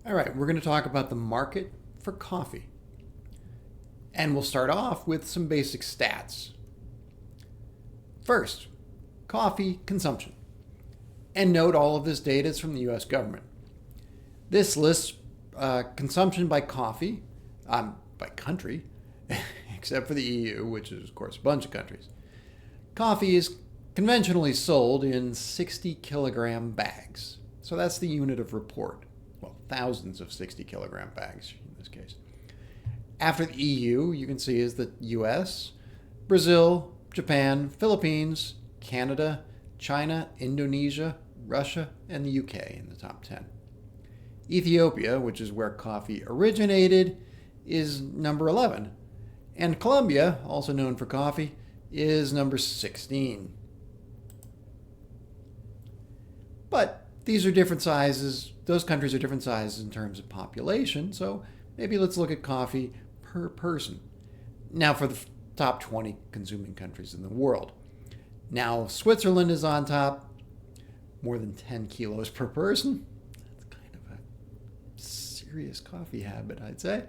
All right, we're going to talk about the market for coffee. And we'll start off with some basic stats. First, coffee consumption. And note all of this data is from the US government. This lists consumption by coffee, by country, except for the EU, which is, of course, a bunch of countries. Coffee is conventionally sold in 60 kilogram bags. So that's the unit of report. Well, thousands of 60 kilogram bags in this case. After the EU, you can see is the US, Brazil, Japan, Philippines, Canada, China, Indonesia, Russia, and the UK in the top 10. Ethiopia, which is where coffee originated, is number 11. And Colombia, also known for coffee, is number 16. But these are different sizes. Those countries are different sizes in terms of population, so maybe let's look at coffee per person. Now for the top 20 consuming countries in the world. Now Switzerland is on top, more than 10 kilos per person. That's kind of a serious coffee habit, I'd say.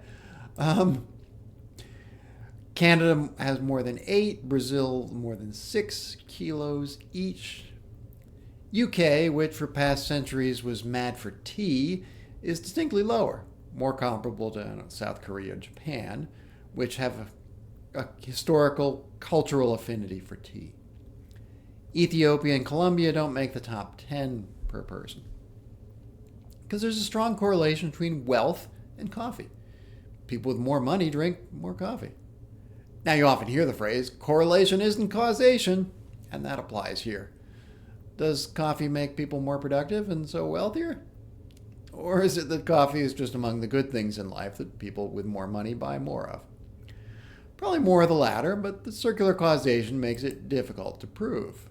Canada has more than 8, Brazil more than 6 kilos each. UK, which for past centuries was mad for tea, is distinctly lower, more comparable to South Korea and Japan, which have a historical, cultural affinity for tea. Ethiopia and Colombia don't make the top 10 per person, because there's a strong correlation between wealth and coffee. People with more money drink more coffee. Now you often hear the phrase, correlation isn't causation, and that applies here. Does coffee make people more productive and so wealthier? Or is it that coffee is just among the good things in life that people with more money buy more of? Probably more of the latter, but the circular causation makes it difficult to prove.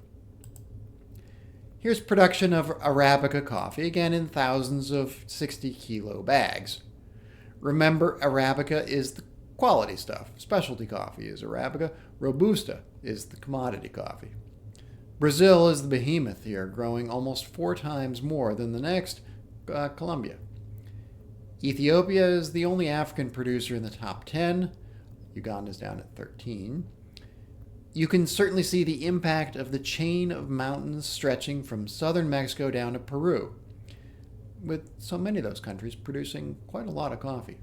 Here's production of Arabica coffee, again in thousands of 60 kilo bags. Remember, Arabica is the quality stuff. Specialty coffee is Arabica. Robusta is the commodity coffee. Brazil is the behemoth here, growing almost 4 times more than the next, Colombia. Ethiopia is the only African producer in the top 10. Uganda is down at 13. You can certainly see the impact of the chain of mountains stretching from southern Mexico down to Peru, with so many of those countries producing quite a lot of coffee.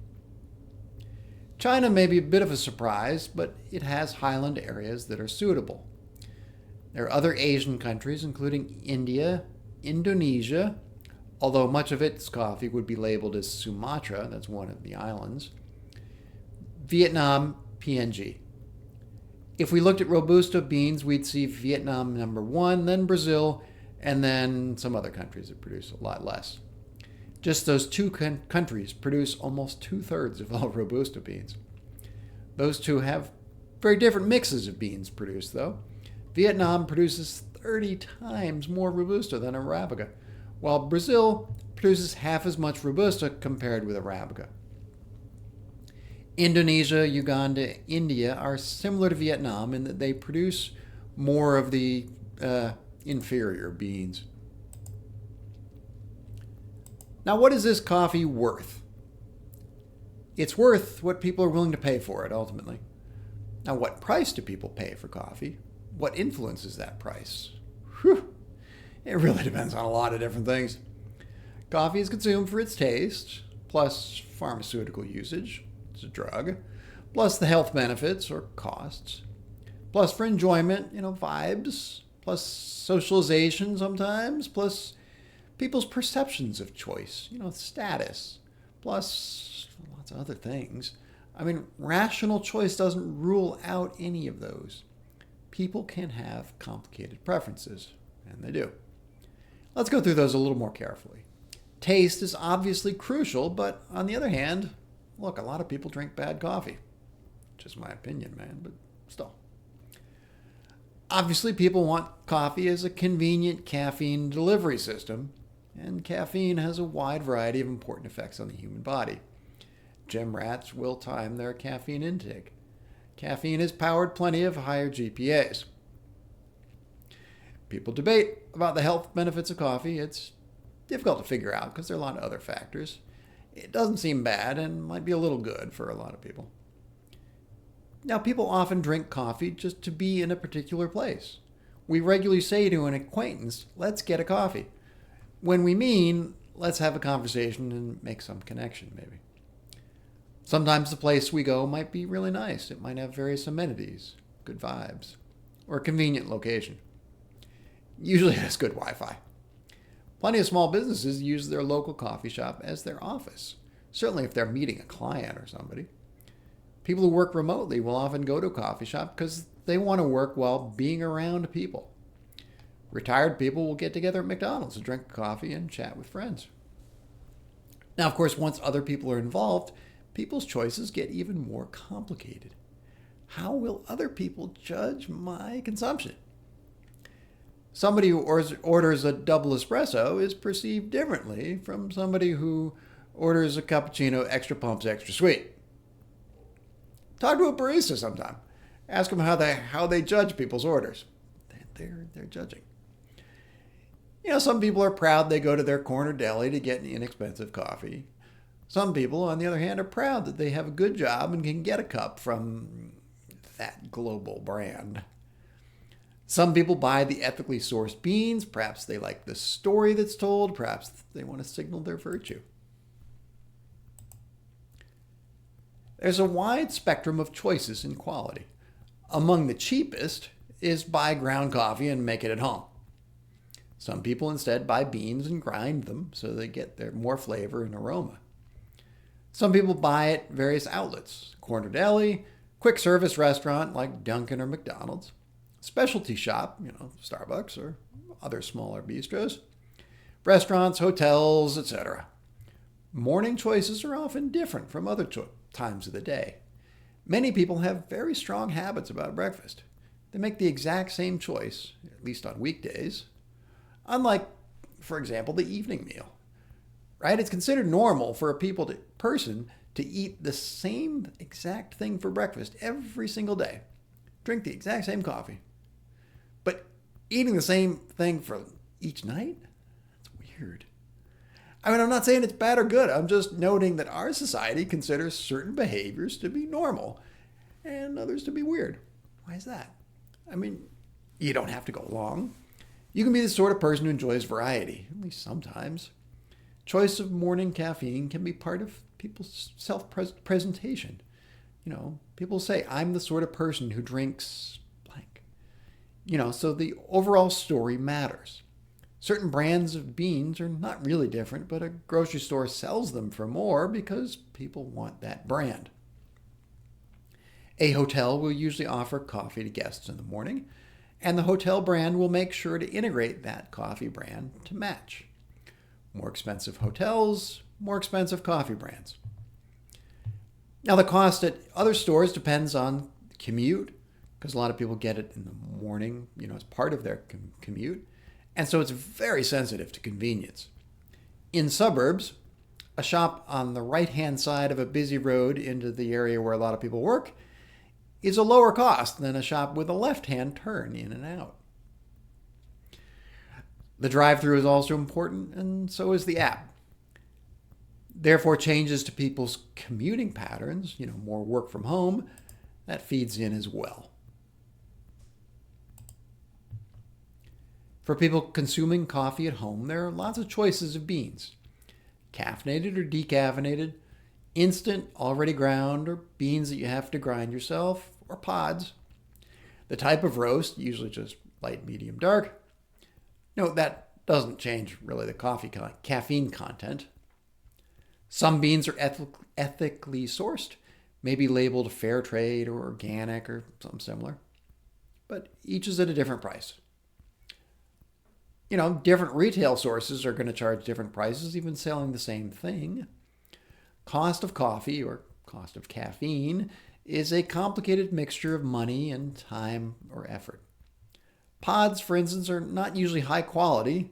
China may be a bit of a surprise, but it has highland areas that are suitable. There are other Asian countries, including India, Indonesia, although much of its coffee would be labeled as Sumatra, that's one of the islands, Vietnam, PNG. If we looked at Robusta beans, we'd see Vietnam number 1, then Brazil, and then some other countries that produce a lot less. Just those 2 countries produce almost 2/3 of all Robusta beans. Those two have very different mixes of beans produced, though. Vietnam produces 30 times more Robusta than Arabica, while Brazil produces half as much Robusta compared with Arabica. Indonesia, Uganda, India are similar to Vietnam in that they produce more of the inferior beans. Now, what is this coffee worth? It's worth what people are willing to pay for it, ultimately. Now, what price do people pay for coffee? What influences that price? Whew. It really depends on a lot of different things. Coffee is consumed for its taste, plus pharmaceutical usage, it's a drug, plus the health benefits or costs, plus for enjoyment, vibes, plus socialization sometimes, plus people's perceptions of choice, status, plus lots of other things. Rational choice doesn't rule out any of those. People can have complicated preferences, and they do. Let's go through those a little more carefully. Taste is obviously crucial, but on the other hand, look, a lot of people drink bad coffee. Just my opinion, man, but still. Obviously, people want coffee as a convenient caffeine delivery system, and caffeine has a wide variety of important effects on the human body. Gym rats will time their caffeine intake. Caffeine has powered plenty of higher GPAs. People debate about the health benefits of coffee. It's difficult to figure out because there are a lot of other factors. It doesn't seem bad and might be a little good for a lot of people. Now, people often drink coffee just to be in a particular place. We regularly say to an acquaintance, let's get a coffee, when we mean, let's have a conversation and make some connection, maybe. Sometimes the place we go might be really nice. It might have various amenities, good vibes, or a convenient location. Usually it has good Wi-Fi. Plenty of small businesses use their local coffee shop as their office, certainly if they're meeting a client or somebody. People who work remotely will often go to a coffee shop because they want to work while being around people. Retired people will get together at McDonald's to drink coffee and chat with friends. Now, of course, once other people are involved, people's choices get even more complicated. How will other people judge my consumption? Somebody who orders a double espresso is perceived differently from somebody who orders a cappuccino extra pumps extra sweet. Talk to a barista sometime. Ask them how they judge people's orders. They're judging. Some people are proud they go to their corner deli to get an inexpensive coffee. Some people, on the other hand, are proud that they have a good job and can get a cup from that global brand. Some people buy the ethically sourced beans. Perhaps they like the story that's told. Perhaps they want to signal their virtue. There's a wide spectrum of choices in quality. Among the cheapest is buy ground coffee and make it at home. Some people instead buy beans and grind them so they get their more flavor and aroma. Some people buy at various outlets, corner deli, quick service restaurant like Dunkin' or McDonald's, specialty shop, Starbucks or other smaller bistros, restaurants, hotels, etc. Morning choices are often different from other times of the day. Many people have very strong habits about breakfast. They make the exact same choice, at least on weekdays, unlike, for example, the evening meal. Right? It's considered normal for a person to eat the same exact thing for breakfast every single day. Drink the exact same coffee. But eating the same thing for each night? That's weird. I'm not saying it's bad or good. I'm just noting that our society considers certain behaviors to be normal and others to be weird. Why is that? You don't have to go along. You can be the sort of person who enjoys variety, at least sometimes. Choice of morning caffeine can be part of people's self-presentation. People say, I'm the sort of person who drinks blank. So the overall story matters. Certain brands of beans are not really different, but a grocery store sells them for more because people want that brand. A hotel will usually offer coffee to guests in the morning, and the hotel brand will make sure to integrate that coffee brand to match. More expensive hotels, more expensive coffee brands. Now, the cost at other stores depends on commute, because a lot of people get it in the morning, as part of their commute. And so it's very sensitive to convenience. In suburbs, a shop on the right-hand side of a busy road into the area where a lot of people work is a lower cost than a shop with a left-hand turn in and out. The drive-through is also important, and so is the app. Therefore, changes to people's commuting patterns, more work from home, that feeds in as well. For people consuming coffee at home, there are lots of choices of beans. Caffeinated or decaffeinated, instant, already ground, or beans that you have to grind yourself, or pods. The type of roast, usually just light, medium, dark. Note that doesn't change really the caffeine content. Some beans are ethically sourced, maybe labeled fair trade or organic or something similar. But each is at a different price. Different retail sources are going to charge different prices, even selling the same thing. Cost of coffee, or cost of caffeine, is a complicated mixture of money and time or effort. Pods, for instance, are not usually high quality.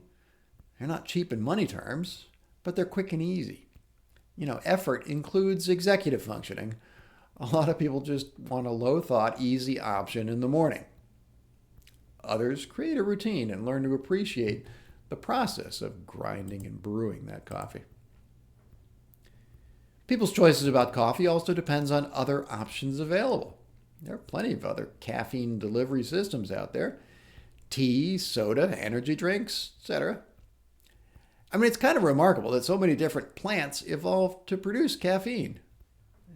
They're not cheap in money terms, but they're quick and easy. Effort includes executive functioning. A lot of people just want a low-thought, easy option in the morning. Others create a routine and learn to appreciate the process of grinding and brewing that coffee. People's choices about coffee also depends on other options available. There are plenty of other caffeine delivery systems out there. Tea, soda, energy drinks, etc. I mean, it's kind of remarkable that so many different plants evolved to produce caffeine.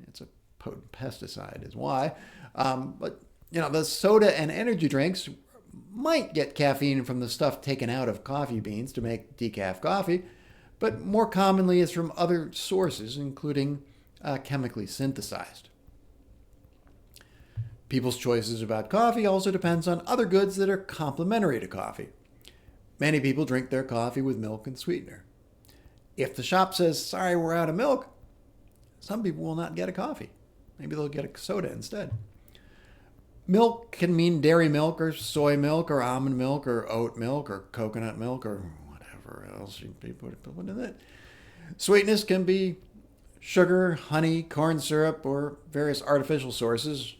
It's a potent pesticide is why. But, the soda and energy drinks might get caffeine from the stuff taken out of coffee beans to make decaf coffee, but more commonly it's from other sources, including chemically synthesized. People's choices about coffee also depends on other goods that are complementary to coffee. Many people drink their coffee with milk and sweetener. If the shop says, sorry, we're out of milk, some people will not get a coffee. Maybe they'll get a soda instead. Milk can mean dairy milk or soy milk or almond milk or oat milk or coconut milk or whatever else people put in it. Sweetness can be sugar, honey, corn syrup, or various artificial sources.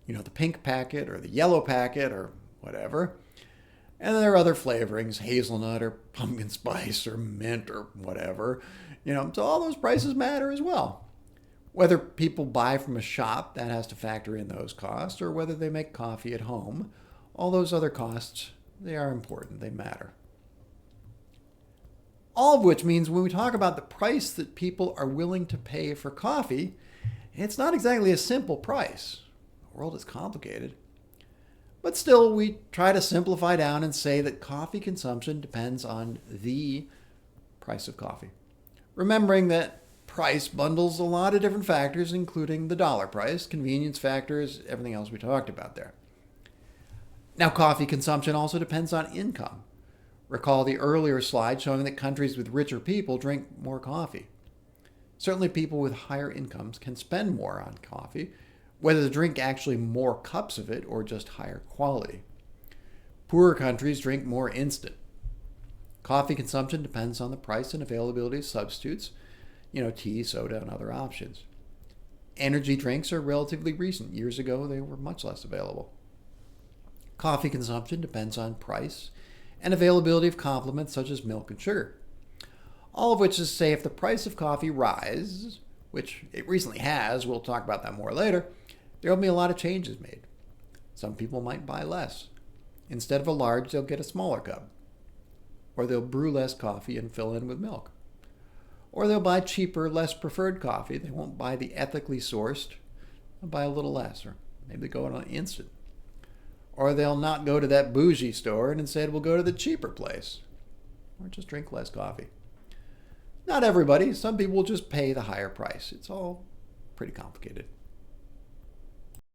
The pink packet or the yellow packet or whatever. And there are other flavorings, hazelnut or pumpkin spice or mint or whatever. So all those prices matter as well. Whether people buy from a shop, that has to factor in those costs, or whether they make coffee at home, all those other costs, they are important, they matter. All of which means when we talk about the price that people are willing to pay for coffee, it's not exactly a simple price. The world is complicated. But still, we try to simplify down and say that coffee consumption depends on the price of coffee. Remembering that price bundles a lot of different factors, including the dollar price, convenience factors, everything else we talked about there. Now, coffee consumption also depends on income. Recall the earlier slide showing that countries with richer people drink more coffee. Certainly people with higher incomes can spend more on coffee, whether they drink actually more cups of it or just higher quality. Poorer countries drink more instant. Coffee consumption depends on the price and availability of substitutes, tea, soda, and other options. Energy drinks are relatively recent. Years ago, they were much less available. Coffee consumption depends on price and availability of complements such as milk and sugar. All of which is to say if the price of coffee rises, which it recently has, we'll talk about that more later, there will be a lot of changes made. Some people might buy less. Instead of a large, they'll get a smaller cup. Or they'll brew less coffee and fill in with milk. Or they'll buy cheaper, less preferred coffee. They won't buy the ethically sourced. They'll buy a little less, or maybe go on instant. Or they'll not go to that bougie store and instead will go to the cheaper place. Or just drink less coffee. Not everybody. Some people will just pay the higher price. It's all pretty complicated.